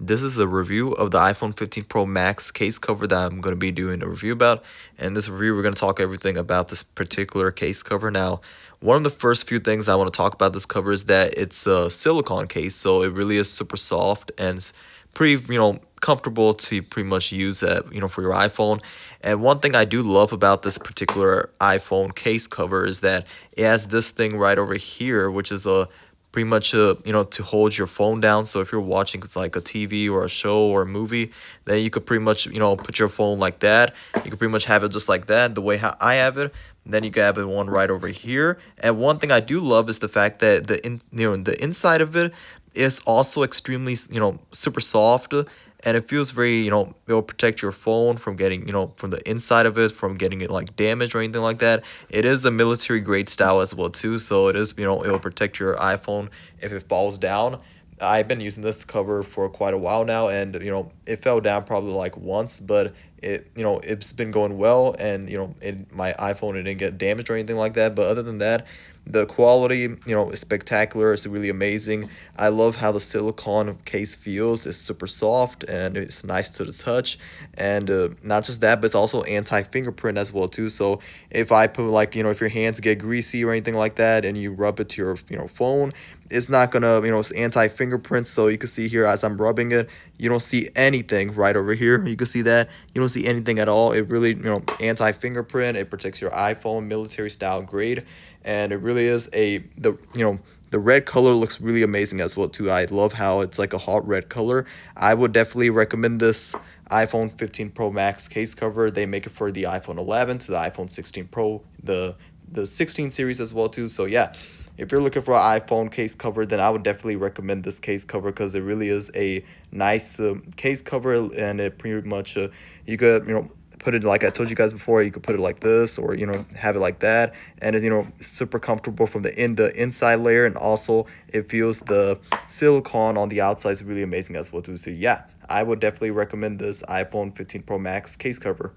This is a review of the iPhone 15 Pro Max case cover that I'm going to be doing a review about. And in this review, we're going to talk everything about this particular case cover. Now, one of the first few things I want to talk about this cover is that it's a silicone case, so it really is super soft and it's pretty, comfortable to pretty much use for your iPhone. And one thing I do love about this particular iPhone case cover is that it has this thing right over here, which is a pretty much to hold your phone down. So if you're watching it's like a TV or a show or a movie, then you could pretty much put your phone like that. You could pretty much have it just like that, the way how I have it. Then you can have it one right over here. And one thing I do love is the fact that the inside of it is also extremely super soft, and it feels very, it'll protect your phone from getting, from the inside of it, from getting it like damaged or anything like that. It is a military grade style as well too, so it is, it'll protect your iPhone if it falls down. I've been using this cover for quite a while now, and it fell down probably like once, but it's been going well, and my iPhone, it didn't get damaged or anything like that. But other than that, the quality, is spectacular. It's really amazing. I love how the silicone case feels. It's super soft and it's nice to the touch. And not just that, but it's also anti-fingerprint as well too. So if I put like, if your hands get greasy or anything like that and you rub it to your, phone, it's not gonna, it's anti-fingerprint. So you can see here as I'm rubbing it, you don't see anything right over here. You can see that you don't see anything at all. It really, anti-fingerprint. It protects your iPhone, military style grade, and it really is the red color looks really amazing as well too. I love how it's like a hot red color. I would definitely recommend this iPhone 15 Pro Max case cover. They make it for the iPhone 11 to the iPhone 16 Pro, the 16 series as well too. So yeah, if you're looking for an iPhone case cover, then I would definitely recommend this case cover because it really is a nice case cover, and it pretty much you could put it like I told you guys before. You could put it like this, or have it like that, and it's super comfortable from the inside layer, and also it feels the silicone on the outside is really amazing as well too. So yeah, I would definitely recommend this iPhone 15 Pro Max case cover.